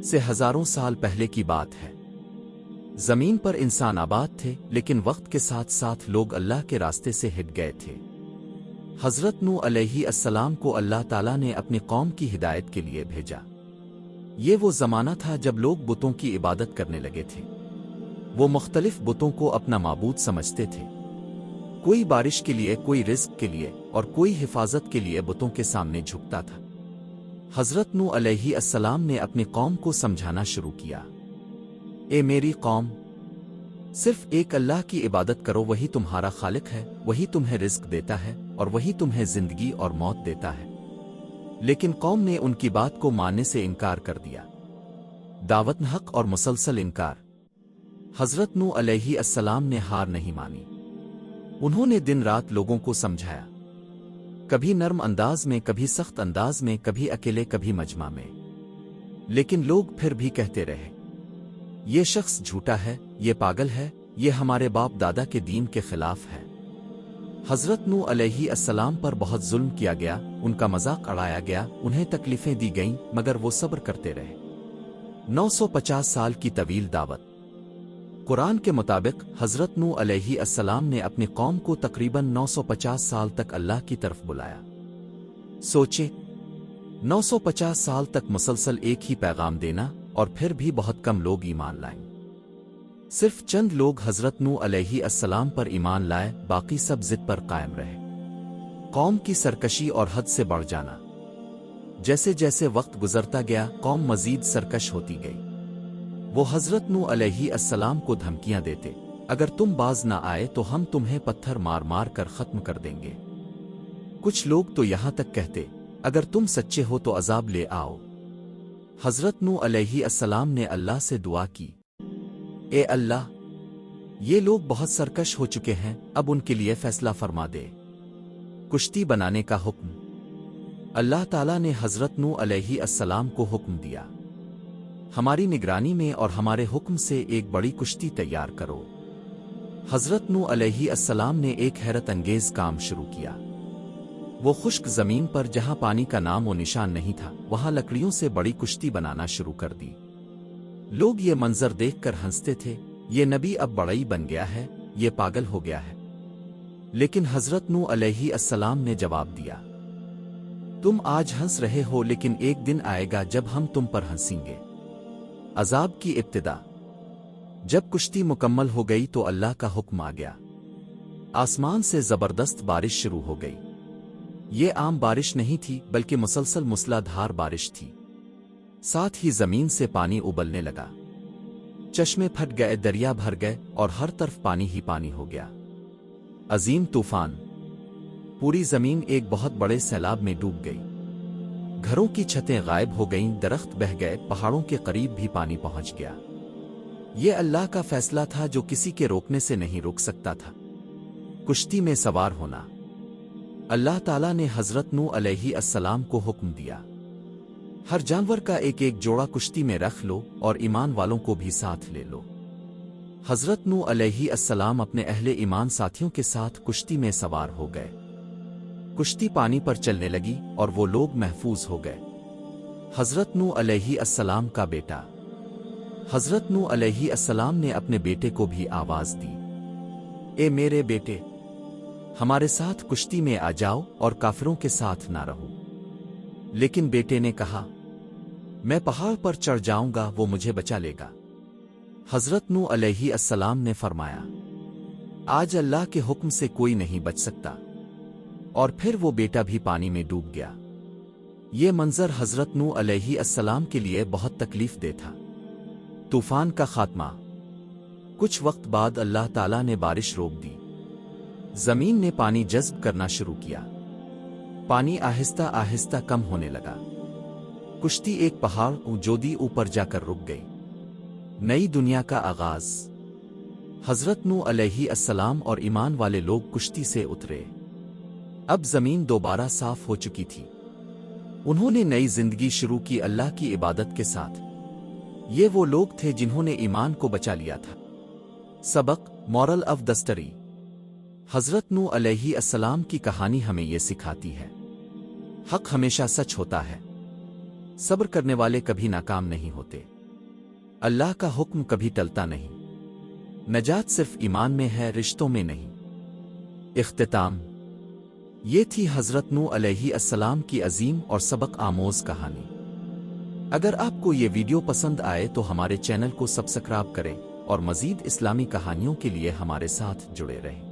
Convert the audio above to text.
سے ہزاروں سال پہلے کی بات ہے۔ زمین پر انسان آباد تھے، لیکن وقت کے ساتھ ساتھ لوگ اللہ کے راستے سے ہٹ گئے تھے۔ حضرت نوح علیہ السلام کو اللہ تعالیٰ نے اپنی قوم کی ہدایت کے لیے بھیجا۔ یہ وہ زمانہ تھا جب لوگ بتوں کی عبادت کرنے لگے تھے۔ وہ مختلف بتوں کو اپنا معبود سمجھتے تھے، کوئی بارش کے لیے، کوئی رزق کے لیے، اور کوئی حفاظت کے لیے بتوں کے سامنے جھکتا تھا۔ حضرت نوح علیہ السلام نے اپنی قوم کو سمجھانا شروع کیا، اے میری قوم، صرف ایک اللہ کی عبادت کرو، وہی تمہارا خالق ہے، وہی تمہیں رزق دیتا ہے اور وہی تمہیں زندگی اور موت دیتا ہے۔ لیکن قوم نے ان کی بات کو ماننے سے انکار کر دیا۔ دعوت حق اور مسلسل انکار۔ حضرت نوح علیہ السلام نے ہار نہیں مانی۔ انہوں نے دن رات لوگوں کو سمجھایا، کبھی نرم انداز میں، کبھی سخت انداز میں، کبھی اکیلے، کبھی مجمع میں، لیکن لوگ پھر بھی کہتے رہے، یہ شخص جھوٹا ہے، یہ پاگل ہے، یہ ہمارے باپ دادا کے دین کے خلاف ہے۔ حضرت نوح علیہ السلام پر بہت ظلم کیا گیا، ان کا مذاق اڑایا گیا، انہیں تکلیفیں دی گئیں، مگر وہ صبر کرتے رہے۔ 950 سال کی طویل دعوت۔ قرآن کے مطابق حضرت نوح علیہ السلام نے اپنی قوم کو تقریباً 950 سال تک اللہ کی طرف بلایا۔ سوچیں، 950 سال تک مسلسل ایک ہی پیغام دینا، اور پھر بھی بہت کم لوگ ایمان لائیں۔ صرف چند لوگ حضرت نوح علیہ السلام پر ایمان لائے، باقی سب ضد پر قائم رہے۔ قوم کی سرکشی اور حد سے بڑھ جانا۔ جیسے جیسے وقت گزرتا گیا، قوم مزید سرکش ہوتی گئی۔ وہ حضرت نوح علیہ السلام کو دھمکیاں دیتے، اگر تم باز نہ آئے تو ہم تمہیں پتھر مار مار کر ختم کر دیں گے۔ کچھ لوگ تو یہاں تک کہتے، اگر تم سچے ہو تو عذاب لے آؤ۔ حضرت نوح علیہ السلام نے اللہ سے دعا کی، اے اللہ، یہ لوگ بہت سرکش ہو چکے ہیں، اب ان کے لیے فیصلہ فرما دے۔ کشتی بنانے کا حکم۔ اللہ تعالیٰ نے حضرت نوح علیہ السلام کو حکم دیا، ہماری نگرانی میں اور ہمارے حکم سے ایک بڑی کشتی تیار کرو۔ حضرت نوح علیہ السلام نے ایک حیرت انگیز کام شروع کیا۔ وہ خشک زمین پر، جہاں پانی کا نام و نشان نہیں تھا، وہاں لکڑیوں سے بڑی کشتی بنانا شروع کر دی۔ لوگ یہ منظر دیکھ کر ہنستے تھے، یہ نبی اب بڑئی بن گیا ہے، یہ پاگل ہو گیا ہے۔ لیکن حضرت نوح علیہ السلام نے جواب دیا، تم آج ہنس رہے ہو، لیکن ایک دن آئے گا جب ہم تم پر ہنسیں گے۔ عذاب کی ابتدا۔ جب کشتی مکمل ہو گئی تو اللہ کا حکم آ گیا، آسمان سے زبردست بارش شروع ہو گئی۔ یہ عام بارش نہیں تھی، بلکہ مسلسل موسلا دھار بارش تھی۔ ساتھ ہی زمین سے پانی ابلنے لگا، چشمے پھٹ گئے، دریا بھر گئے، اور ہر طرف پانی ہی پانی ہو گیا۔ عظیم طوفان۔ پوری زمین ایک بہت بڑے سیلاب میں ڈوب گئی۔ گھروں کی چھتیں غائب ہو گئیں، درخت بہہ گئے، پہاڑوں کے قریب بھی پانی پہنچ گیا۔ یہ اللہ کا فیصلہ تھا جو کسی کے روکنے سے نہیں روک سکتا تھا۔ کشتی میں سوار ہونا۔ اللہ تعالیٰ نے حضرت نوح علیہ السلام کو حکم دیا، ہر جانور کا ایک ایک جوڑا کشتی میں رکھ لو اور ایمان والوں کو بھی ساتھ لے لو۔ حضرت نوح علیہ السلام اپنے اہل ایمان ساتھیوں کے ساتھ کشتی میں سوار ہو گئے۔ کشتی پانی پر چلنے لگی اور وہ لوگ محفوظ ہو گئے۔ حضرت نوح علیہ السلام کا بیٹا۔ حضرت نوح علیہ السلام نے اپنے بیٹے کو بھی آواز دی، اے میرے بیٹے، ہمارے ساتھ کشتی میں آ جاؤ اور کافروں کے ساتھ نہ رہو۔ لیکن بیٹے نے کہا، میں پہاڑ پر چڑھ جاؤں گا، وہ مجھے بچا لے گا۔ حضرت نوح علیہ السلام نے فرمایا، آج اللہ کے حکم سے کوئی نہیں بچ سکتا، اور پھر وہ بیٹا بھی پانی میں ڈوب گیا۔ یہ منظر حضرت نوح علیہ السلام کے لیے بہت تکلیف دہ تھا۔ طوفان کا خاتمہ۔ کچھ وقت بعد اللہ تعالیٰ نے بارش روک دی، زمین نے پانی جذب کرنا شروع کیا، پانی آہستہ آہستہ کم ہونے لگا۔ کشتی ایک پہاڑ جودی اوپر جا کر رک گئی۔ نئی دنیا کا آغاز۔ حضرت نوح علیہ السلام اور ایمان والے لوگ کشتی سے اترے۔ اب زمین دوبارہ صاف ہو چکی تھی۔ انہوں نے نئی زندگی شروع کی اللہ کی عبادت کے ساتھ۔ یہ وہ لوگ تھے جنہوں نے ایمان کو بچا لیا تھا۔ سبق، مورل آف دی سٹوری۔ حضرت نوح علیہ السلام کی کہانی ہمیں یہ سکھاتی ہے، حق ہمیشہ سچ ہوتا ہے، صبر کرنے والے کبھی ناکام نہیں ہوتے۔ اللہ کا حکم کبھی ٹلتا نہیں۔ نجات صرف ایمان میں ہے، رشتوں میں نہیں۔ اختتام۔ یہ تھی حضرت نوح علیہ السلام کی عظیم اور سبق آموز کہانی۔ اگر آپ کو یہ ویڈیو پسند آئے تو ہمارے چینل کو سبسکرائب کریں اور مزید اسلامی کہانیوں کے لیے ہمارے ساتھ جڑے رہیں۔